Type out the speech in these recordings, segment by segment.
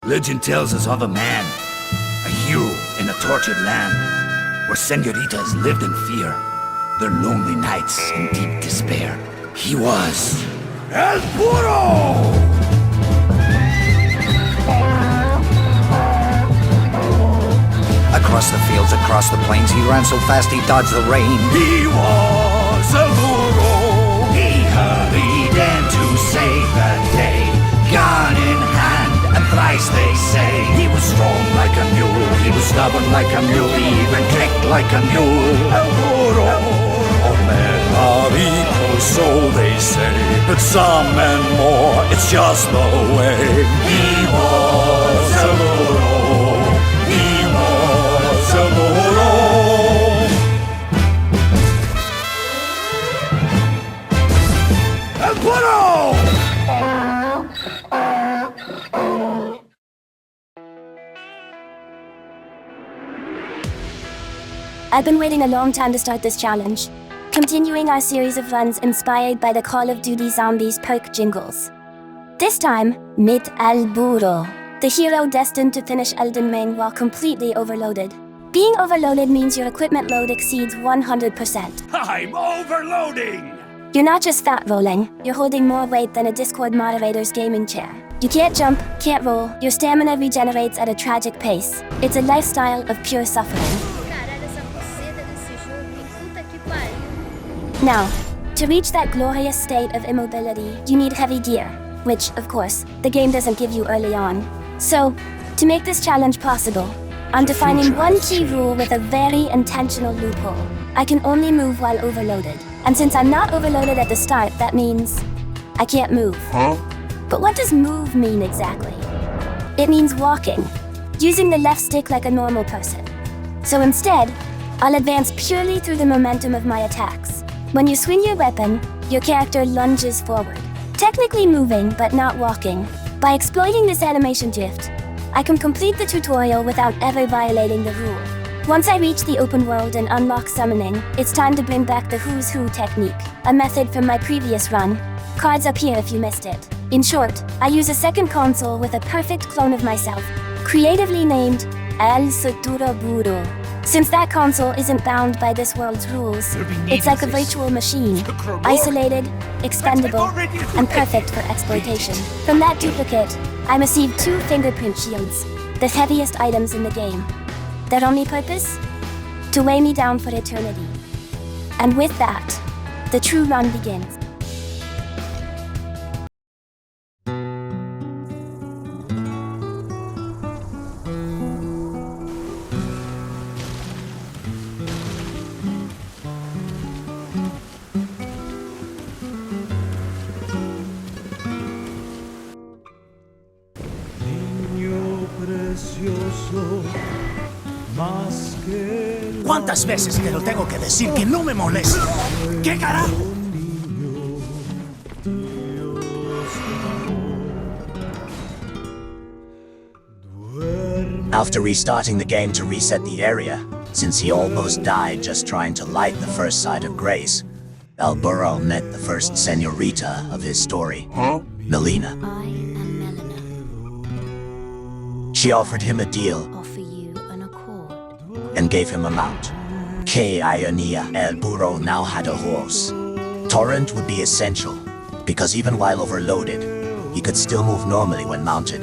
Legend tells us of a man, a hero in a tortured land, where senoritas lived in fear, their lonely nights in deep despair. He was El Burro! Across the fields, across the plains, he ran so fast he dodged the rain. He was El Burro! He hurried in to save the day, gun in hand, and thrice they say. He was strong like a mule, he was stubborn like a mule, he even kicked like a mule. El Burro! All men are equal, so they say, but some and more, it's just the way. He was El Burro! He was El Burro! El Burro! I've been waiting a long time to start this challenge, continuing our series of runs inspired by the Call of Duty Zombies perk jingles. This time, meet El Burro, the hero destined to finish Elden Ring while completely overloaded. Being overloaded means your equipment load exceeds 100%. I'm overloading! You're not just fat rolling, you're holding more weight than a Discord moderator's gaming chair. You can't jump, can't roll, your stamina regenerates at a tragic pace. It's a lifestyle of pure suffering. Now, to reach that glorious state of immobility, you need heavy gear, which, of course, the game doesn't give you early on. So, to make this challenge possible, I'm defining one key rule with a very intentional loophole. I can only move while overloaded. And since I'm not overloaded at the start, that means I can't move. Huh? But what does move mean exactly? It means walking, using the left stick like a normal person. So instead, I'll advance purely through the momentum of my attacks. When you swing your weapon, your character lunges forward, technically moving but not walking. By exploiting this animation drift, I can complete the tutorial without ever violating the rule. Once I reach the open world and unlock summoning, it's time to bring back the Who's Who technique, a method from my previous run. Cards up here if you missed it. In short, I use a second console with a perfect clone of myself, creatively named El Burro. Since that console isn't bound by this world's rules, it's like a virtual machine, isolated, expendable, and perfect for exploitation. From that duplicate, I received 2 fingerprint shields, the heaviest items in the game. Their only purpose? To weigh me down for eternity. And with that, the true run begins. ¿Cuántas veces te lo tengo que decir que no me molesta? ¿Qué carajo? After restarting the game to reset the area, since he almost died just trying to light the first side of grace, El Burro met the first senorita of his story, Melina. I am Melina. She offered him a deal Offer you an accord. and gave him a mount. Que Ionia, El Burro now had a horse. Torrent would be essential, because even while overloaded, he could still move normally when mounted.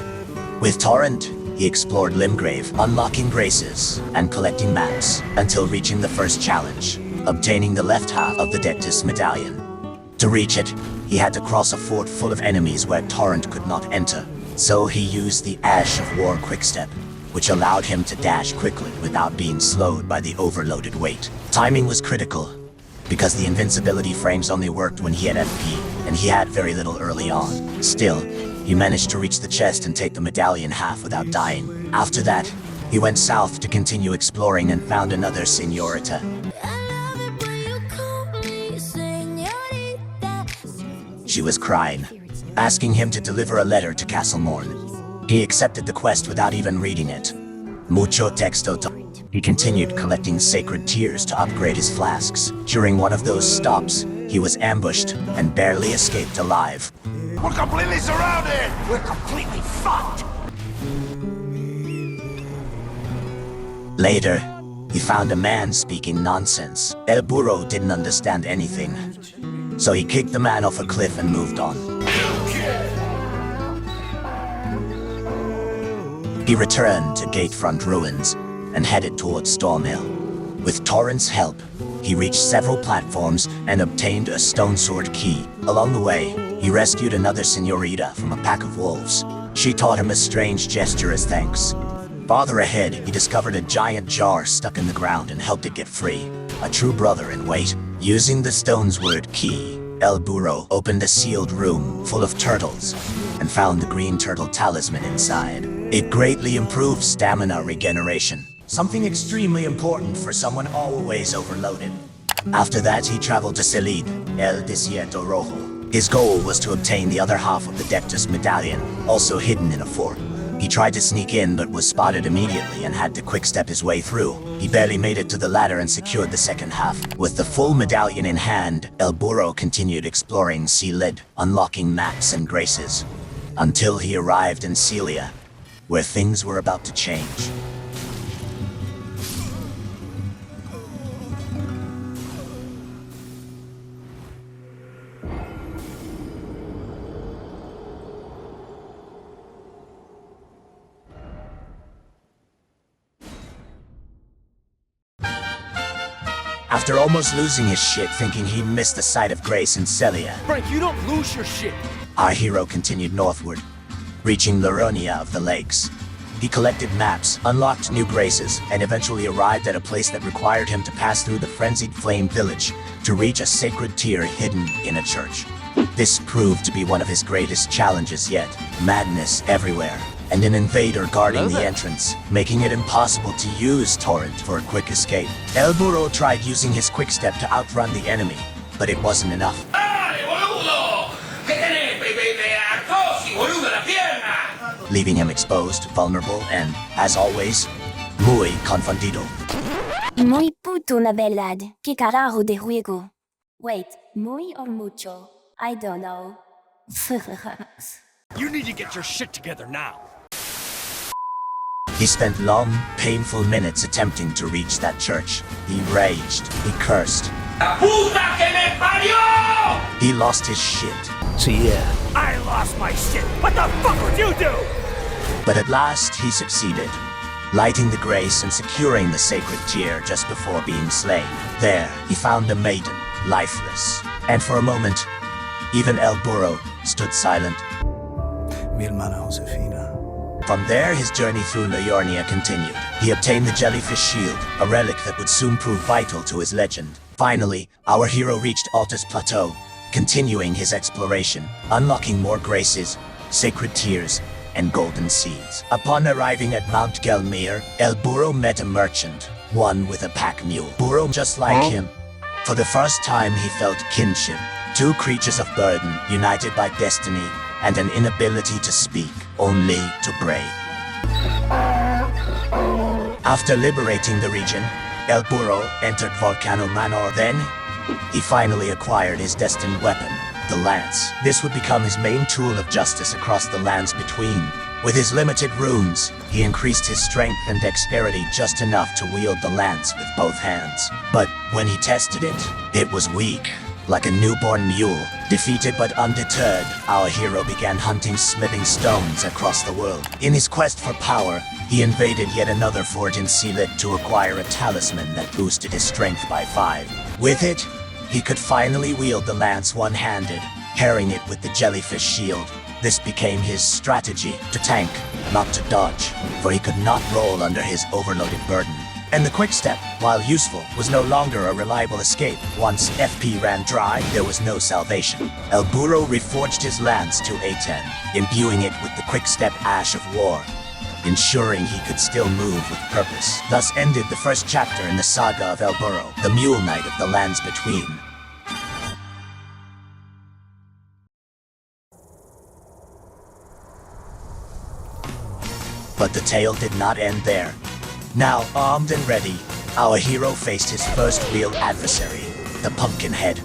With Torrent, he explored Limgrave, unlocking graces and collecting maps until reaching the first challenge, obtaining the left half of the Dectus medallion. To reach it, he had to cross a fort full of enemies where Torrent could not enter, so he used the Ash of War quickstep, which allowed him to dash quickly without being slowed by the overloaded weight. Timing was critical, because the invincibility frames only worked when he had FP, and he had very little early on. Still, he managed to reach the chest and take the medallion half without dying. After that, he went south to continue exploring and found another senorita. She was crying, asking him to deliver a letter to Castlemorn. He accepted the quest without even reading it. Mucho texto. He continued collecting sacred tears to upgrade his flasks. During one of those stops, he was ambushed and barely escaped alive. We're completely surrounded! We're completely fucked. Later, he found a man speaking nonsense. El Burro didn't understand anything, so he kicked the man off a cliff and moved on. He returned to Gatefront Ruins and headed towards Stormhill. With Torrent's help, he reached several platforms and obtained a stone sword key. Along the way, he rescued another senorita from a pack of wolves. She taught him a strange gesture as thanks. Farther ahead, he discovered a giant jar stuck in the ground and helped it get free. A true brother in wait. Using the stone's word key, El Burro opened a sealed room full of turtles and found the green turtle talisman inside. It greatly improved stamina regeneration, something extremely important for someone always overloaded. After that, he traveled to Celid, El Desierto Rojo. His goal was to obtain the other half of the Dectus medallion, also hidden in a fort. He tried to sneak in but was spotted immediately and had to quick-step his way through. He barely made it to the ladder and secured the second half. With the full medallion in hand, El Burro continued exploring Celid, unlocking maps and graces, until he arrived in Celia, where things were about to change. After almost losing his shit thinking he'd missed the sight of Grace in Celia, Frank, you don't lose your shit. our hero continued northward, reaching Laronia of the Lakes. He collected maps, unlocked new graces, and eventually arrived at a place that required him to pass through the frenzied flame village to reach a sacred tear hidden in a church. This proved to be one of his greatest challenges yet. Madness everywhere, and an invader guarding the entrance, making it impossible to use Torrent for a quick escape. El Burro tried using his quick step to outrun the enemy, but it wasn't enough. Leaving him exposed, vulnerable, and, as always, muy confundido. Muy puto na verdad. Que carajo de juego. Wait, muy or mucho? I don't know. You need to get your shit together now. He spent long, painful minutes attempting to reach that church. He raged, he cursed. He lost his shit. So yeah, I lost my shit. What the fuck would you do? But at last he succeeded, lighting the grace and securing the sacred tear just before being slain. There, he found a maiden, lifeless. And for a moment, even El Burro stood silent. mi hermana Josefina. From there, his journey through Liurnia continued. He obtained the Jellyfish Shield, a relic that would soon prove vital to his legend. Finally, our hero reached Altus Plateau, continuing his exploration, unlocking more graces, sacred tears, and golden seeds. Upon arriving at Mount Gelmir, El Burro met a merchant, one with a pack mule. Burro just like him. For the first time, he felt kinship. Two creatures of burden, united by destiny and an inability to speak, only to brave. After liberating the region, El Burro entered Volcano Manor. Then, he finally acquired his destined weapon, the lance. This would become his main tool of justice across the lands between. With his limited runes, he increased his strength and dexterity just enough to wield the lance with both hands. But when he tested it, it was weak, like a newborn mule. Defeated but undeterred, our hero began hunting smithing stones across the world. In his quest for power, he invaded yet another fort in Celid to acquire a talisman that boosted his strength by 5. With it, he could finally wield the lance one-handed, pairing it with the jellyfish shield. This became his strategy, to tank, not to dodge, for he could not roll under his overloaded burden. And the quick step, while useful, was no longer a reliable escape. Once FP ran dry, there was no salvation. El Burro reforged his lance to A10, imbuing it with the quick step ash of war, ensuring he could still move with purpose. Thus ended the first chapter in the saga of El Burro, the Mule Knight of the lands between. But the tale did not end there. Now armed and ready, our hero faced his first real adversary, the Pumpkinhead.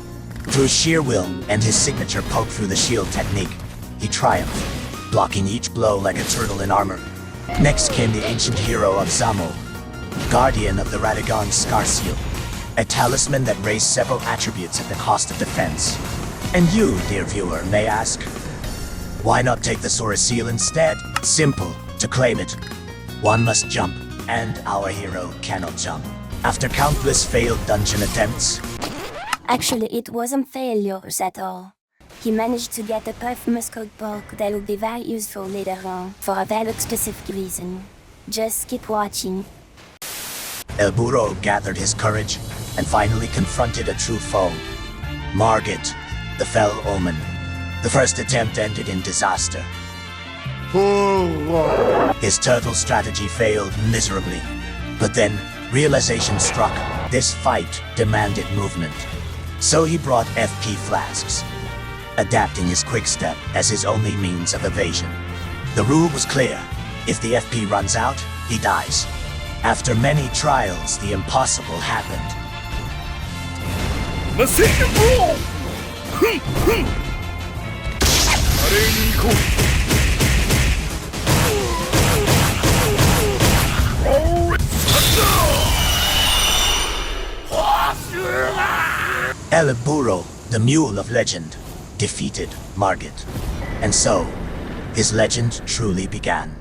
Through sheer will and his signature poke through the shield technique, he triumphed, blocking each blow like a turtle in armor. Next came the ancient hero of Zamo, guardian of the Radagon Scar Seal, a talisman that raised several attributes at the cost of defense. And you, dear viewer, may ask, why not take the Sora Seal instead? Simple. To claim it, one must jump, and our hero cannot jump. After countless failed dungeon attempts, Actually, it wasn't failures at all. He managed to get a Perfumer's Code book that will be very useful later on, for a very specific reason. Just keep watching. El Burro gathered his courage and finally confronted a true foe, Margit, the Fell Omen. The first attempt ended in disaster. His turtle strategy failed miserably, but then realization struck. This fight demanded movement. So he brought FP flasks, adapting his quickstep as his only means of evasion. The rule was clear. If the FP runs out, he dies. After many trials, the impossible happened. El Burro, the mule of legend, defeated Margit. And so, his legend truly began.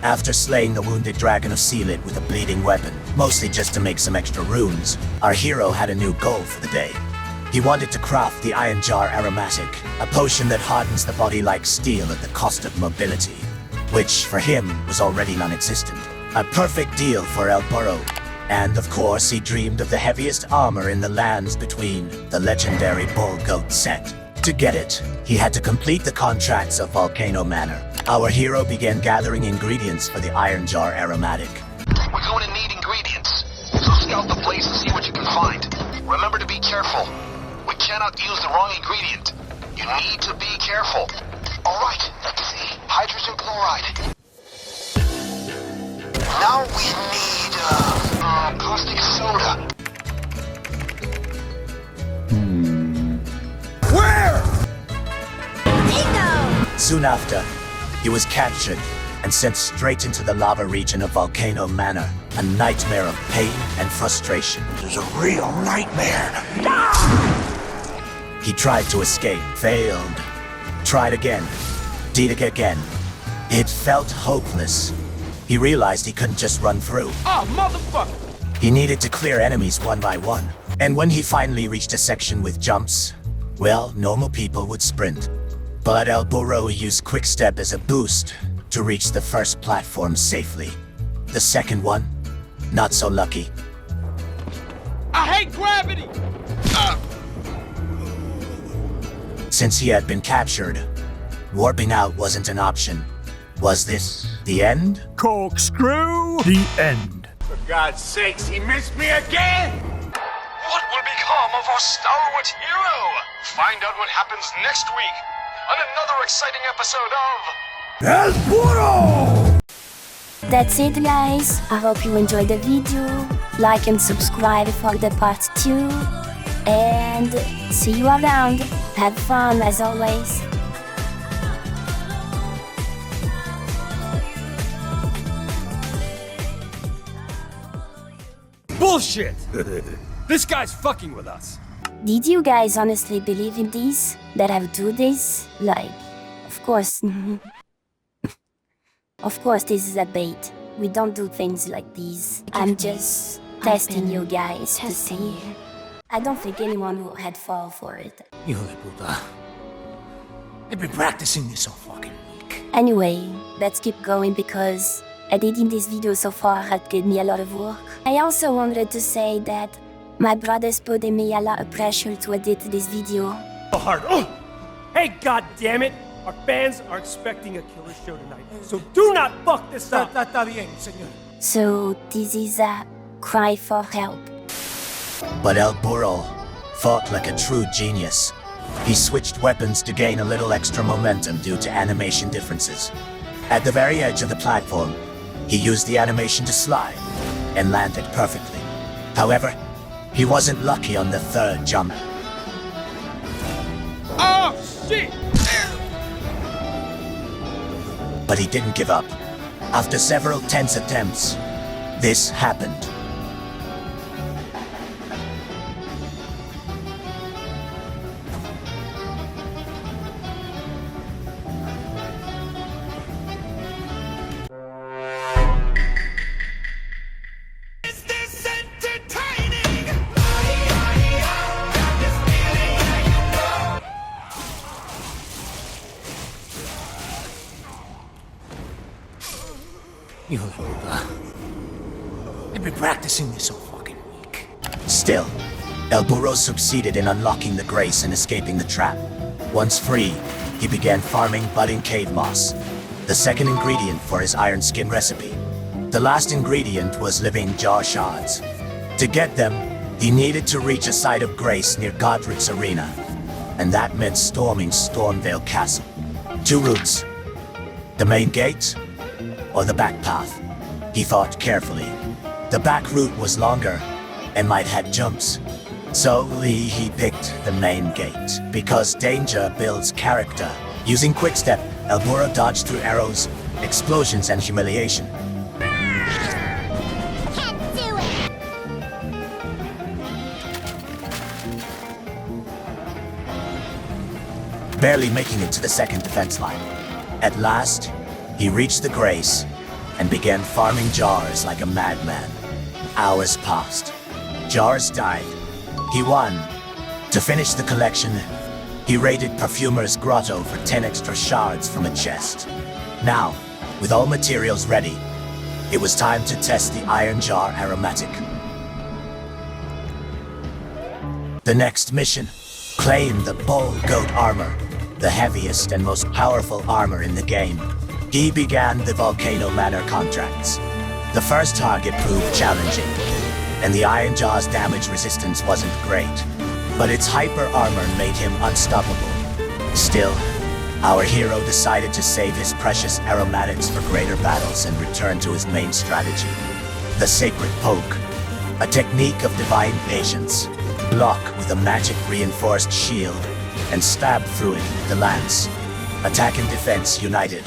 After slaying the wounded dragon of Sealed with a bleeding weapon, mostly just to make some extra runes, our hero had a new goal for the day. He wanted to craft the Iron Jar Aromatic, a potion that hardens the body like steel at the cost of mobility, which, for him, was already non-existent. A perfect deal for El Burro. And, of course, he dreamed of the heaviest armor in the lands between the legendary Bull Goat set. To get it, he had to complete the contracts of Volcano Manor. Our hero began gathering ingredients for the Iron Jar Aromatic. We're going to need ingredients, so scout the place and see what you can find. Remember to be careful. We cannot use the wrong ingredient. You need to be careful. Alright, let's see. Hydrogen chloride. Now we need, caustic soda. Soon after, he was captured and sent straight into the lava region of Volcano Manor, a nightmare of pain and frustration. This is a real nightmare. He tried to escape, failed, tried again, did it again. It felt hopeless. He realized he couldn't just run through. Oh, motherfucker! He needed to clear enemies one by one. And when he finally reached a section with jumps, well, normal people would sprint. But El Burro used Quickstep as a boost to reach the first platform safely. The second one, not so lucky. I hate gravity! Since he had been captured, warping out wasn't an option. Was this the end? Corkscrew! The end. For God's sakes, he missed me again! What will become of our stalwart hero? Find out what happens next week on another exciting episode of El Burro! That's it, guys. I hope you enjoyed the video. Like and subscribe for the part 2. And see you around. Have fun as always. Bullshit! This guy's fucking with us. Did you guys honestly believe in this? That I would do this? Like, of course. Of course, this is a bait. We don't do things like these. I'm just testing you guys to see. I don't think anyone would fall for it. Hijo de puta. I've been practicing this all fucking week. Anyway, let's keep going because editing this video so far had given me a lot of work. I also wanted to say that my brothers put in me a lot of pressure to edit this video. Hard. Oh! Hey, goddammit! Our fans are expecting a killer show tonight, so do not fuck this up! Está bien, señor. So this is a cry for help. But El Burro fought like a true genius. He switched weapons to gain a little extra momentum due to animation differences. At the very edge of the platform, he used the animation to slide and landed perfectly. However, he wasn't lucky on the third jump. Oh, shit! But he didn't give up. After several tense attempts, this happened. I've been practicing this all fucking week. Still, El Burro succeeded in unlocking the grace and escaping the trap. Once free, he began farming budding cave moss, the second ingredient for his iron skin recipe. The last ingredient was living jar shards. To get them, he needed to reach a site of grace near Godric's arena, and that meant storming Stormvale Castle. Two routes: the main gate or the back path. He thought carefully. The back route was longer and might have jumps. So he picked the main gate, because danger builds character. Using quickstep, El Burro dodged through arrows, explosions, and humiliation. Can't do it! Barely making it to the second defense line. At last, he reached the grace and began farming jars like a madman. Hours passed. Jars died. He won. To finish the collection, he raided Perfumer's Grotto for 10 extra shards from a chest. Now, with all materials ready, it was time to test the Iron Jar Aromatic. The next mission: claim the Bull Goat Armor, the heaviest and most powerful armor in the game. He began the Volcano Manor contracts. The first target proved challenging, and the Iron Jaw's damage resistance wasn't great, but its hyper armor made him unstoppable. Still, our hero decided to save his precious aromatics for greater battles and return to his main strategy: the Sacred Poke, a technique of divine patience. Block with a magic reinforced shield and stab through it with the lance. Attack and defense united.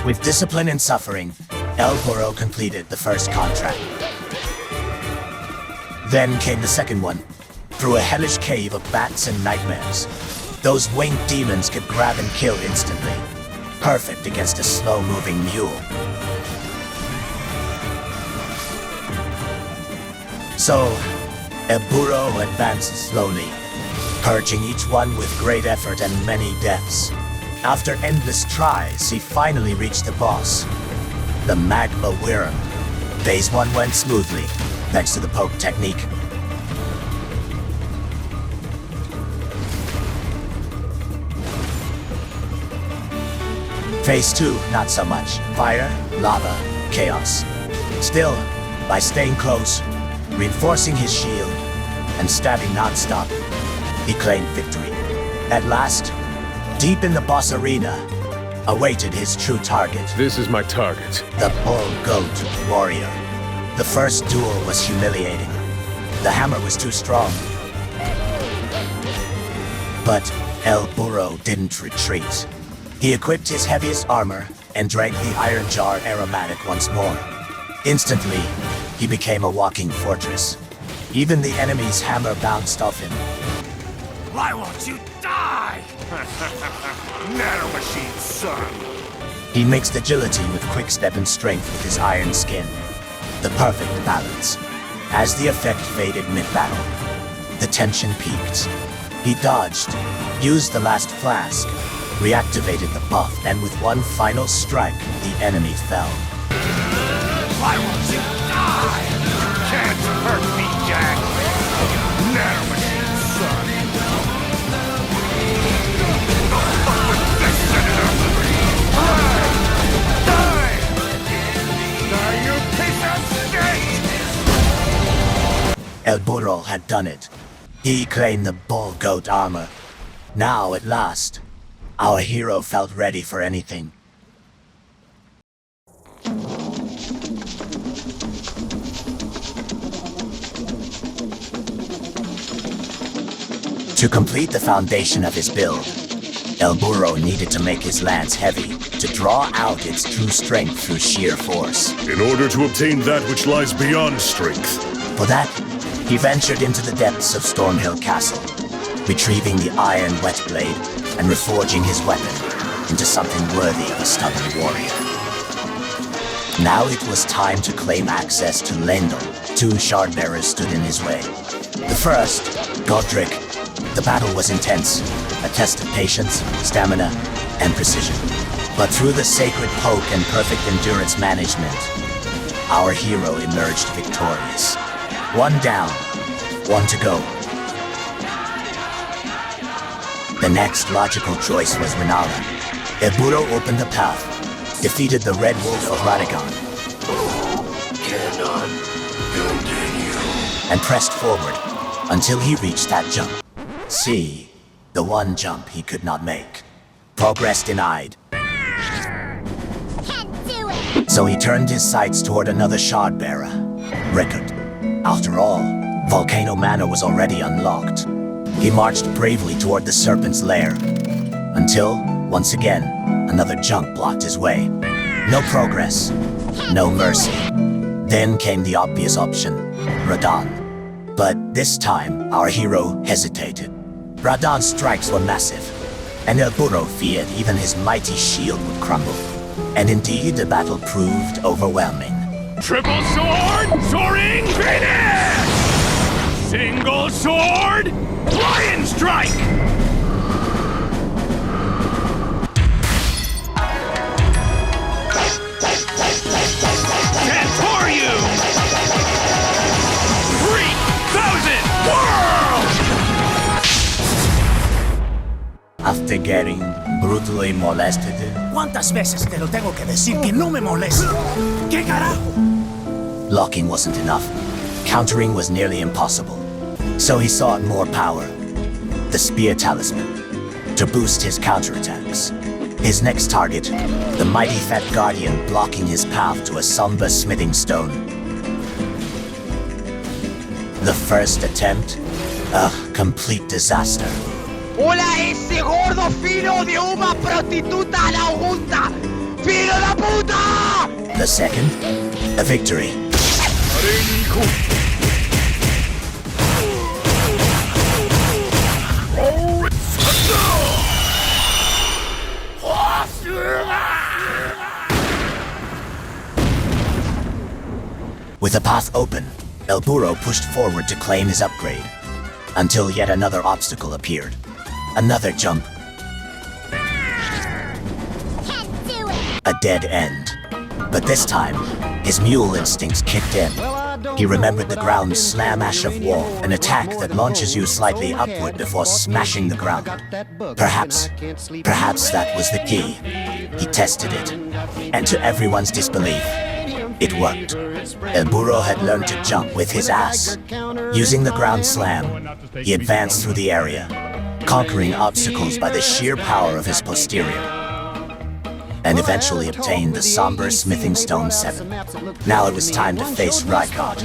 With discipline and suffering, El Burro completed the first contract. Then came the second one, through a hellish cave of bats and nightmares. Those winged demons could grab and kill instantly, perfect against a slow-moving mule. So, El Burro advanced slowly, purging each one with great effort and many deaths. After endless tries, he finally reached the boss, the Magma Wyrm. Phase 1 went smoothly, thanks to the poke technique. Phase 2, not so much. Fire, lava, chaos. Still, by staying close, reinforcing his shield, and stabbing non-stop, he claimed victory. At last, deep in the boss arena, awaited his true target. This is my target. The Bull Goat Warrior. The first duel was humiliating. The hammer was too strong. But El Burro didn't retreat. He equipped his heaviest armor and drank the Iron Jar Aromatic once more. Instantly, he became a walking fortress. Even the enemy's hammer bounced off him. Why won't you die? Nanomachines, son! He mixed agility with quickstep and strength with his iron skin. The perfect balance. As the effect faded mid-battle, the tension peaked. He dodged, used the last flask, reactivated the buff, and with one final strike, the enemy fell. Why won't you die? Can't hurt me, Jack! Nanomachines, son! Die! Die, you piece of shit! El Burro had done it. He claimed the Bull Goat armor. Now, at last, our hero felt ready for anything. To complete the foundation of his build, El Burro needed to make his lance heavy to draw out its true strength through sheer force. In order to obtain that which lies beyond strength. For that, he ventured into the depths of Stormhill Castle, retrieving the iron wet blade and reforging his weapon into something worthy of a stubborn warrior. Now it was time to claim access to Lendl. 2 Shardbearers stood in his way. The first, Godric. The battle was intense, a test of patience, stamina, and precision. But through the sacred poke and perfect endurance management, our hero emerged victorious. 1 down, 1 to go. The next logical choice was Renala. El Burro opened the path, defeated the Red Wolf of Radagon, Cannot continue. and pressed forward until he reached that jump. See, the one jump he could not make. Progress denied. Can't do it! So he turned his sights toward another Shardbearer, Rickard. After all, Volcano Manor was already unlocked. He marched bravely toward the Serpent's lair, until, once again, another jump blocked his way. No progress, no mercy. Then came the obvious option, Radahn. But this time, our hero hesitated. Radahn's strikes were massive, and El Burro feared even his mighty shield would crumble. And indeed, the battle proved overwhelming. Triple sword, soaring finish! Single sword, lion strike! Cantoryu! 3,000 world! After getting brutally molested, ¿Cuántas veces te lo tengo que decir que no me moleste? ¿Qué carajo? blocking wasn't enough. Countering was nearly impossible. So he sought more power. The Spear Talisman, to boost his counterattacks. His next target, the mighty Fat Guardian blocking his path to a somber smithing stone. The first attempt, a complete disaster. ¡Hola, ese gordo filo de una prostituta a la Augusta! ¡Filo de puta! The second, a victory. With the path open, El Burro pushed forward to claim his upgrade, until yet another obstacle appeared. Another jump. Can't do it! A dead end. But this time, his mule instincts kicked in. He remembered the ground's slam-ash of wall, an attack that launches you slightly upward before smashing the ground. Perhaps that was the key. He tested it, and to everyone's disbelief, it worked. El Burro had learned to jump with his ass. Using the ground slam, he advanced through the area, conquering obstacles by the sheer power of his posterior, and eventually obtained the somber Smithing Stone 7. Now it was time to face Rykard.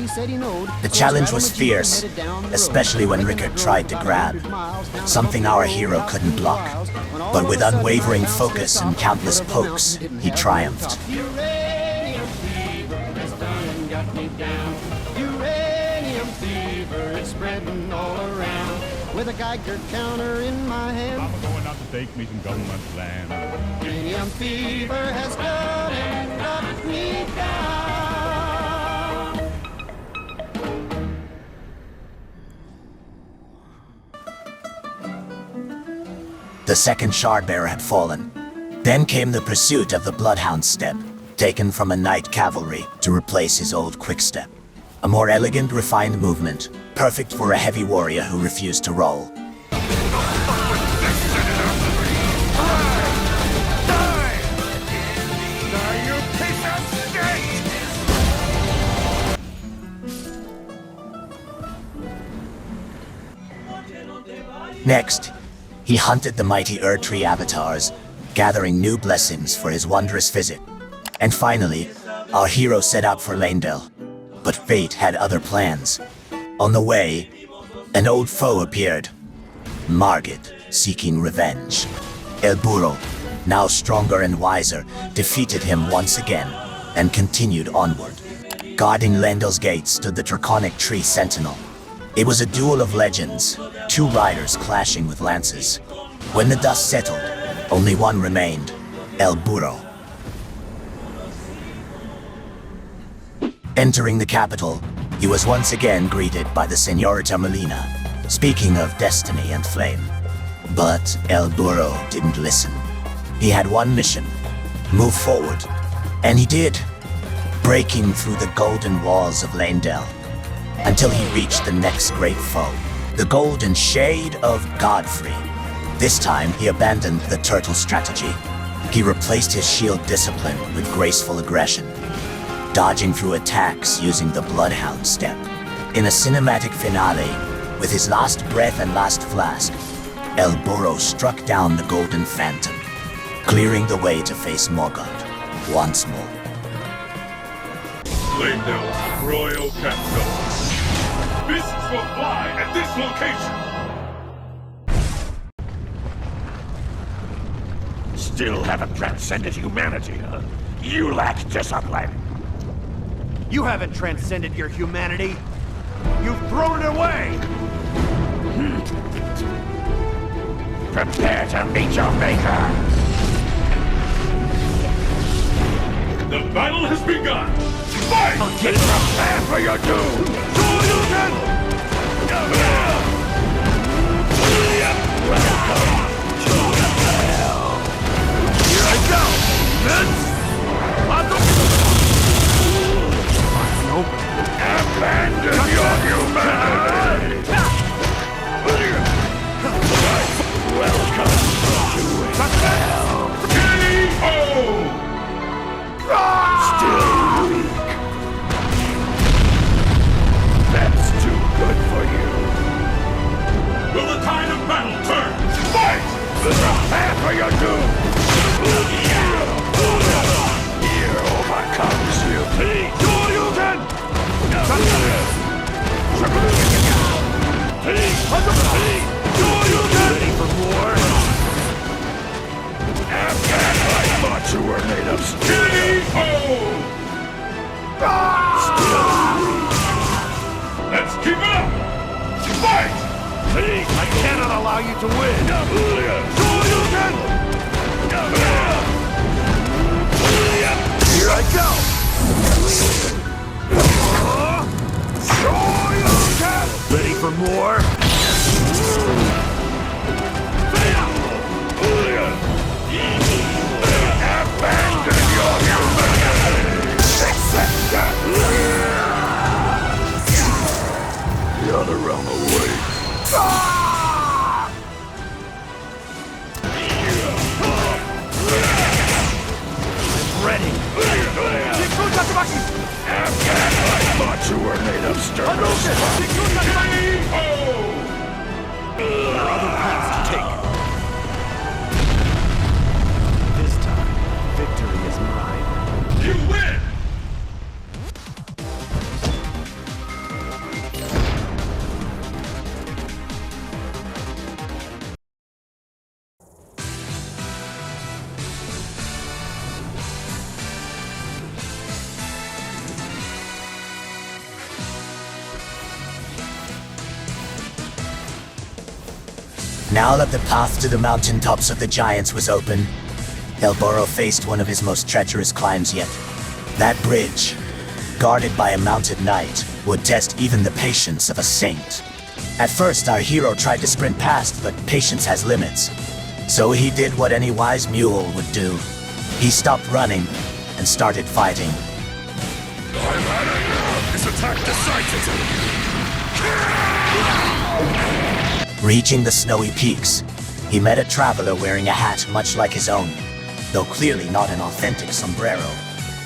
The challenge was fierce, especially when Rickard tried to grab, something our hero couldn't block. But with unwavering focus and countless pokes, he triumphed. Uranium fever is spreading all around. With a Geiger counter in my hand, I'm going out to take me some government land. uranium fever has come and knocked me down. The second Shardbearer had fallen. Then came the pursuit of the Bloodhound's step, taken from a knight cavalry to replace his old quickstep. A more elegant, refined movement, perfect for a heavy warrior who refused to roll. Next, he hunted the mighty Erdtree avatars, gathering new blessings for his wondrous visit. And finally, our hero set out for Lendl. But fate had other plans. On the way, an old foe appeared. Margit, seeking revenge. El Burro, now stronger and wiser, defeated him once again and continued onward. Guarding Lendel's gate stood the draconic tree sentinel. It was a duel of legends, two riders clashing with lances. When the dust settled, only one remained, El Burro. Entering the capital, he was once again greeted by the Señorita Molina, speaking of destiny and flame. But El Burro didn't listen. He had one mission, move forward. And he did, breaking through the golden walls of Lendel, until he reached the next great foe, the golden shade of Godfrey. This time, he abandoned the turtle strategy. He replaced his shield discipline with graceful aggression, dodging through attacks using the Bloodhound step. In a cinematic finale, with his last breath and last flask, El Burro struck down the Golden Phantom, clearing the way to face Morgoth once more. Lendel's royal capital. Fists will fly at this location. Still haven't transcended humanity, huh? You lack discipline. You haven't transcended your humanity. You've thrown it away. Prepare to meet your maker. The battle has begun. Fight! Get prepared for your doom. Here I go. Abandon your humanity! Welcome to hell! K.O. Still weak. That's too good for you. Will the tide of battle turn? Fight! Prepare for your doom! Fear overcomes you. Ready for more? Afghan, I thought you were made of steel. Still weak. Let's keep it up! Fight! I cannot allow you to win. Here I go. Ready for more? Abandon your humanity! Accept that! The other realm awaits. Ready. Afghan, I thought you were made of sternness. There are other paths to take. This time, victory is mine. You win! Now that the path to the mountaintops of the giants was open, El Burro faced one of his most treacherous climbs yet. That bridge, guarded by a mounted knight, would test even the patience of a saint. At first, our hero tried to sprint past, but patience has limits. So he did what any wise mule would do. He stopped running and started fighting. I'm out of here! This attack decisively! Reaching the snowy peaks, he met a traveler wearing a hat much like his own, though clearly not an authentic sombrero.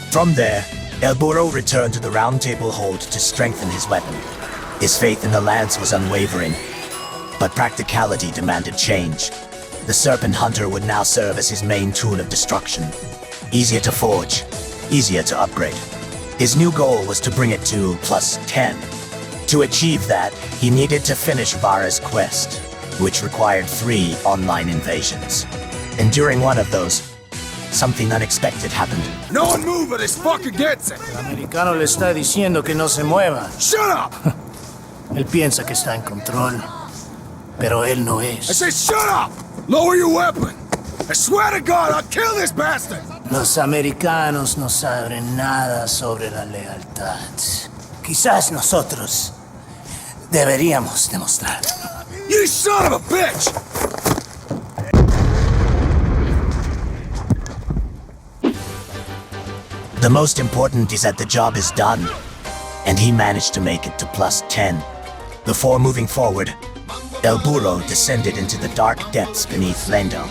From there, El Burro returned to the Round Table Hold to strengthen his weapon. His faith in the lance was unwavering, but practicality demanded change. The Serpent Hunter would now serve as his main tool of destruction. Easier to forge, easier to upgrade. His new goal was to bring it to +10. To achieve that, he needed to finish Vara's quest. which required 3 online invasions. And during one of those, something unexpected happened. No one move or this fucker gets it! El americano le está diciendo que no se mueva. Shut up! Él piensa que está en control, pero él no I es. say shut up! Lower your weapon! I swear to God, I'll kill this bastard! Los americanos no saben nada sobre la lealtad. Quizás nosotros deberíamos demostrar. You son of a bitch! The most important is that the job is done, and he managed to make it to +10. Before moving forward, El Burro descended into the dark depths beneath Lendo,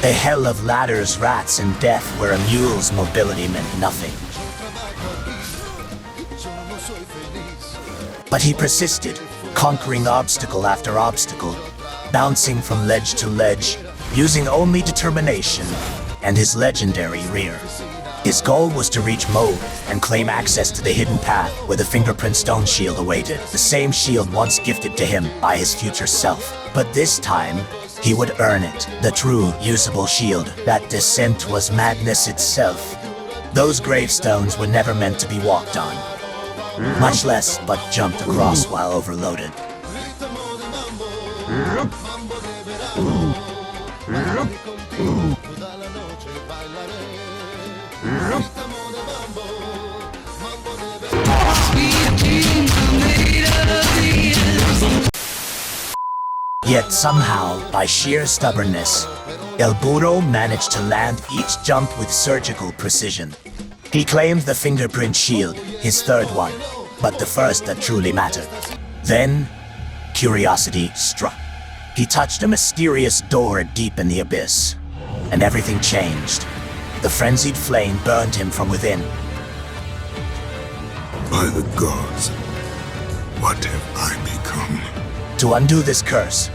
a hell of ladders, rats, and death where a mule's mobility meant nothing. But he persisted, conquering obstacle after obstacle, bouncing from ledge to ledge, using only determination and his legendary rear. His goal was to reach Mo and claim access to the hidden path where the fingerprint stone shield awaited, the same shield once gifted to him by his future self. But this time, he would earn it, the true, usable shield. That descent was madness itself. Those gravestones were never meant to be walked on, much less but jumped across while overloaded. Yet somehow, by sheer stubbornness, El Burro managed to land each jump with surgical precision. He claimed the fingerprint shield, his third one, but the first that truly mattered. Then, curiosity struck. He touched a mysterious door deep in the abyss, and everything changed. The frenzied flame burned him from within. By the gods, what have I become? To undo this curse,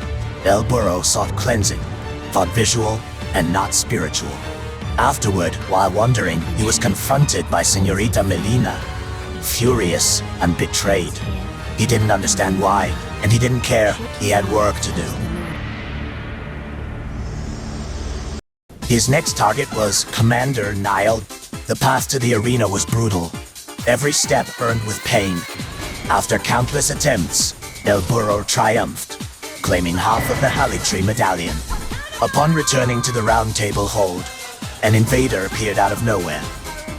El Burro sought cleansing, thought visual and not spiritual. Afterward, while wandering, he was confronted by Señorita Melina, furious and betrayed. He didn't understand why, and he didn't care. He had work to do. His next target was Commander Nile. The path to the arena was brutal, every step earned with pain. After countless attempts, El Burro triumphed, claiming half of the Erdtree medallion. Upon returning to the round table hold, an invader appeared out of nowhere.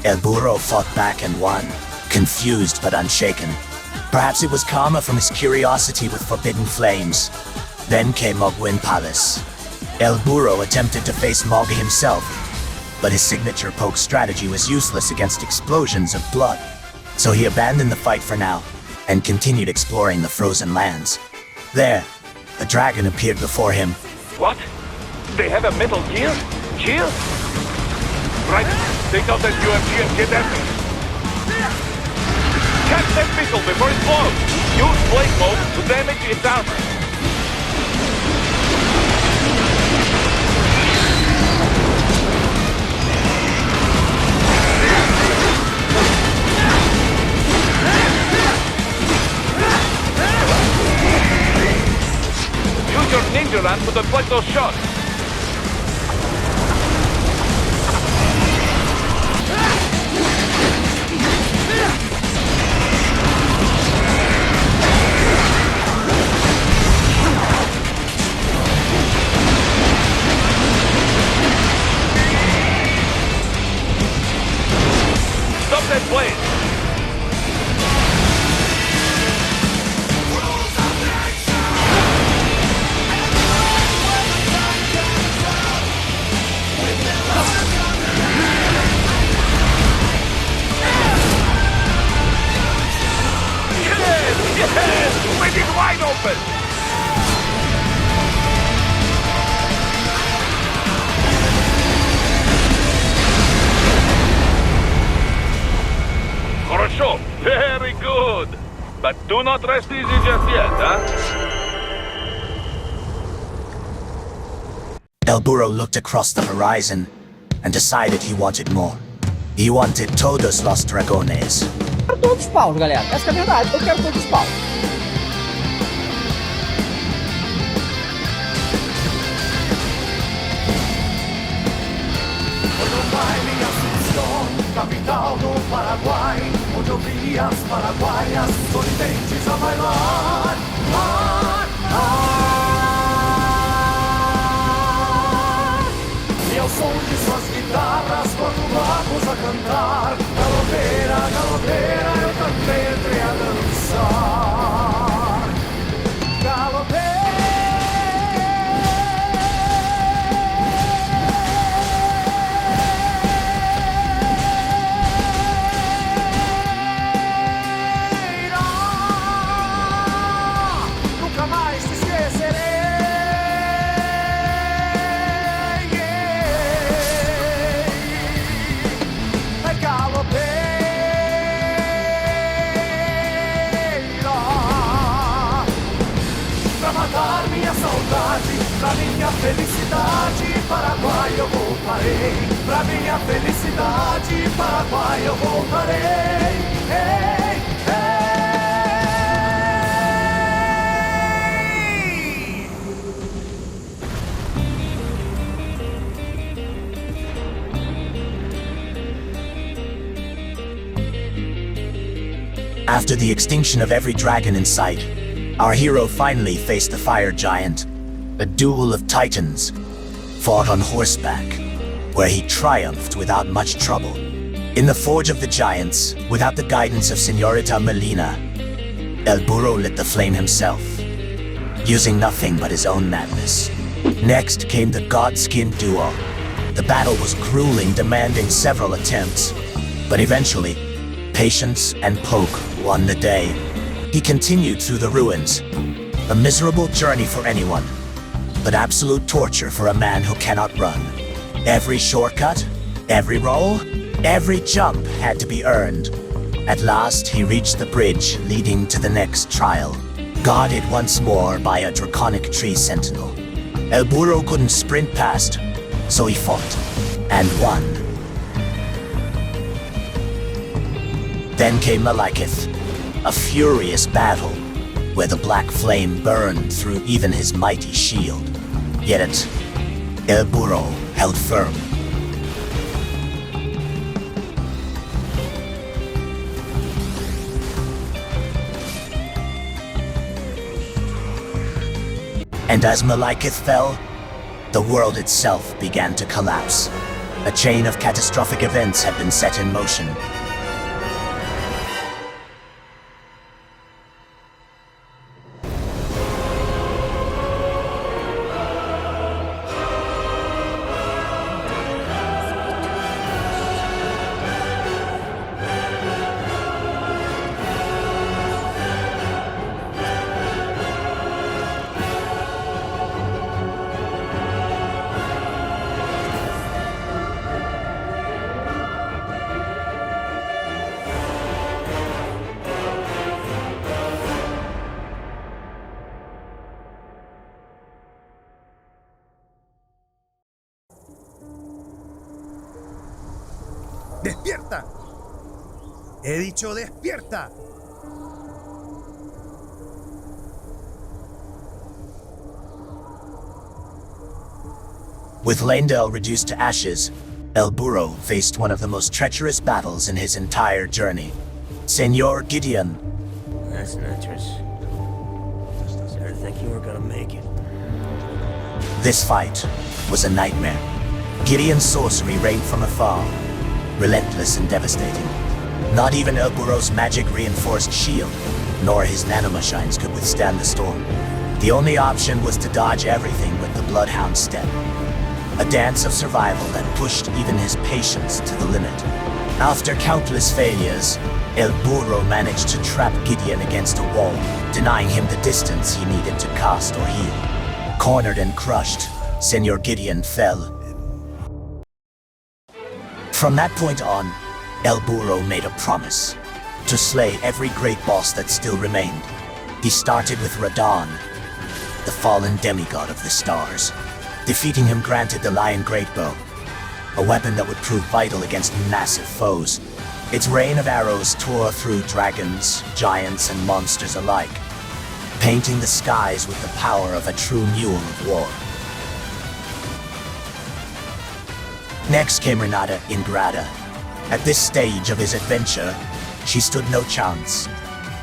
El Burro fought back and won, confused but unshaken. Perhaps it was karma from his curiosity with forbidden flames. Then came Mogwin Palace. El Burro attempted to face Mog himself, but his signature poke strategy was useless against explosions of blood. So he abandoned the fight for now, and continued exploring the frozen lands. There, a dragon appeared before him. What? They have a metal gear? Shield? Right, take out that UMG and get at me. Catch that missile before it blows! Use blade mode to damage its armor. Use your ninja land to deflect those shots. Stop that blade! Yes! With it wide open! Хорошо, very good. But do not rest easy just yet, huh? El Burro looked across the horizon and decided he wanted more. He wanted todos los dragones. Quero todos os paus, galera. Essa é a verdade. Eu quero todos os paus. capital do Paraguai, onde eu vi as paraguaias sorridentes a bailar. E ao som de suas guitarras, quatro vagos a cantar. Galopeira, galopeira, eu também entrei a dançar. Galopeira. Pra minha felicidade, Paraguai, eu voltarei. Pra minha felicidade, Paraguai, eu voltarei. Ei, hey. After the extinction of every dragon in sight, our hero finally faced the fire giant. A duel of titans, fought on horseback, where he triumphed without much trouble. In the Forge of the Giants, without the guidance of Señorita Melina, El Burro lit the flame himself, using nothing but his own madness. Next came the Godskin duel. The battle was grueling, demanding several attempts, but eventually, patience and poke won the day. He continued through the ruins, a miserable journey for anyone, but absolute torture for a man who cannot run. Every shortcut, every roll, every jump had to be earned. At last, he reached the bridge leading to the next trial, guarded once more by a draconic tree sentinel. El Burro couldn't sprint past, so he fought, and won. Then came Malekith, a furious battle, where the black flame burned through even his mighty shield. Yet, El Burro held firm. And as Malekith fell, the world itself began to collapse. A chain of catastrophic events had been set in motion. ¡Despierta! He dicho despierta. With Leyndell reduced to ashes, El Burro faced one of the most treacherous battles in his entire journey. Senor Gideon. That's an entrance. I didn't think you were gonna make it. This fight was a nightmare. Gideon's sorcery rained from afar, relentless and devastating. Not even El Burro's magic-reinforced shield, nor his nanomachines could withstand the storm. The only option was to dodge everything with the Bloodhound step. A dance of survival that pushed even his patience to the limit. After countless failures, El Burro managed to trap Gideon against a wall, denying him the distance he needed to cast or heal. Cornered and crushed, Senor Gideon fell. From that point on, El Burro made a promise to slay every great boss that still remained. He started with Radon, the fallen demigod of the stars. Defeating him granted the Lion Greatbow, a weapon that would prove vital against massive foes. Its rain of arrows tore through dragons, giants, and monsters alike, painting the skies with the power of a true mule of war. Next came Renata Ingrata, At this stage of his adventure, she stood no chance.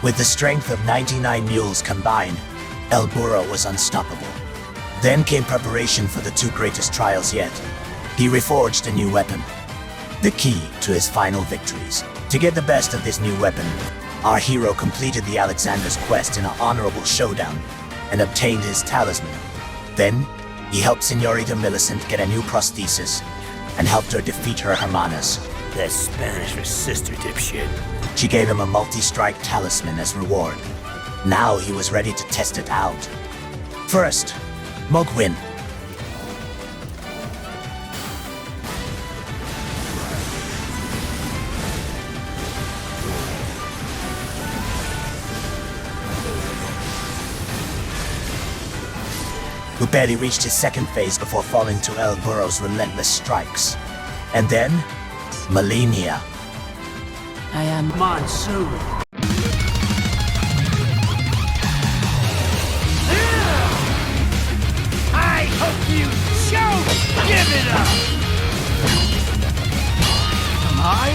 With the strength of 99 mules combined, El Burro was unstoppable. Then came preparation for the two greatest trials yet. He reforged a new weapon, the key to his final victories. To get the best of this new weapon, our hero completed the Alexander's quest in an honorable showdown and obtained his talisman. Then, he helped Senorita Millicent get a new prosthesis and helped her defeat her hermanas. That's Spanish for sister, dipshit. She gave him a multi-strike talisman as reward. Now he was ready to test it out. First, Mogwin. Who barely reached his second phase before falling to El Burro's relentless strikes. And then, Malenia. I am Monsoon. I hope you choke! Give it up! Am I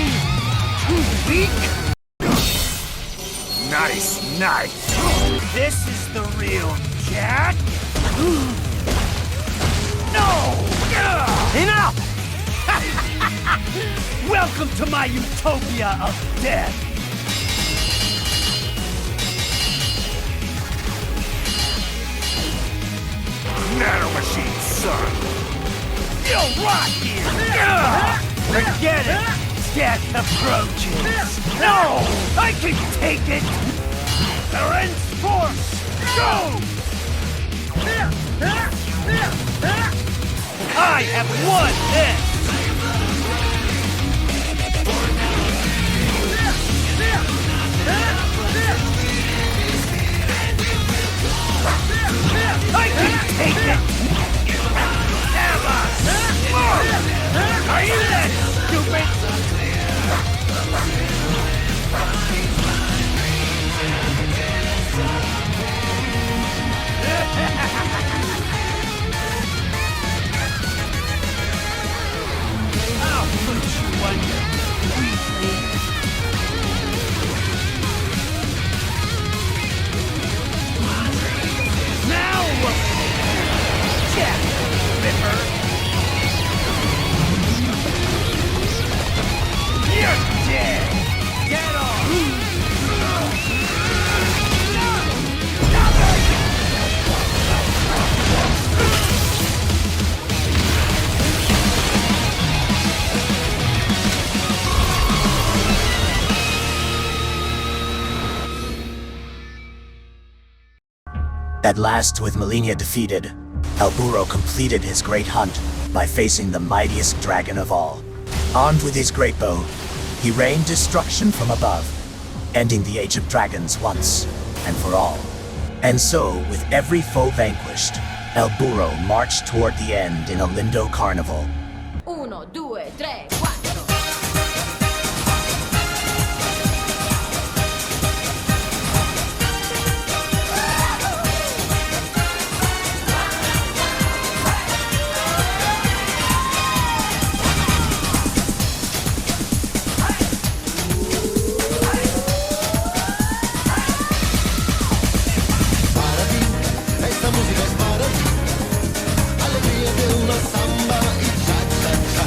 too weak? Nice. This is the real Jack? No! Enough! Welcome to my utopia of death! Nanomachines, son. You'll rot here! Forget it! Death approaches! No! I can take it! Terrence Force! Go! I have won this! I can take it! Are you that stupid? I'll put you under, weakling. Now look! Jack the Ripper! You're dead! Get off! At last, with Malenia defeated, El Burro completed his great hunt by facing the mightiest dragon of all. Armed with his great bow, he rained destruction from above, ending the Age of Dragons once and for all. And so, with every foe vanquished, El Burro marched toward the end in a Lindo carnival. 1, 2, 3, 4. Alegría de una samba y cha cha cha.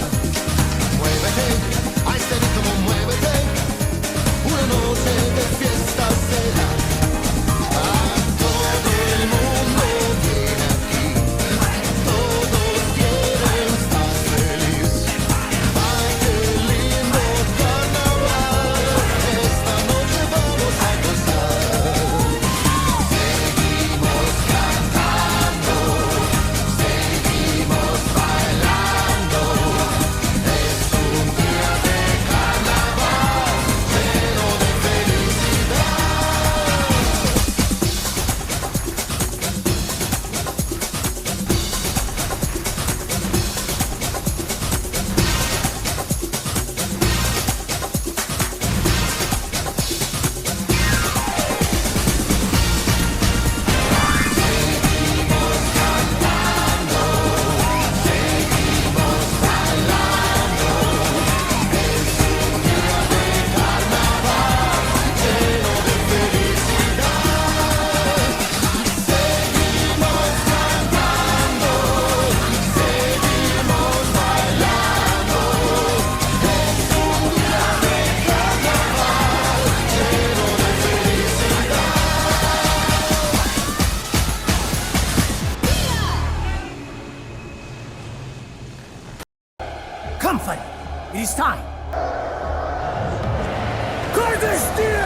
resistir!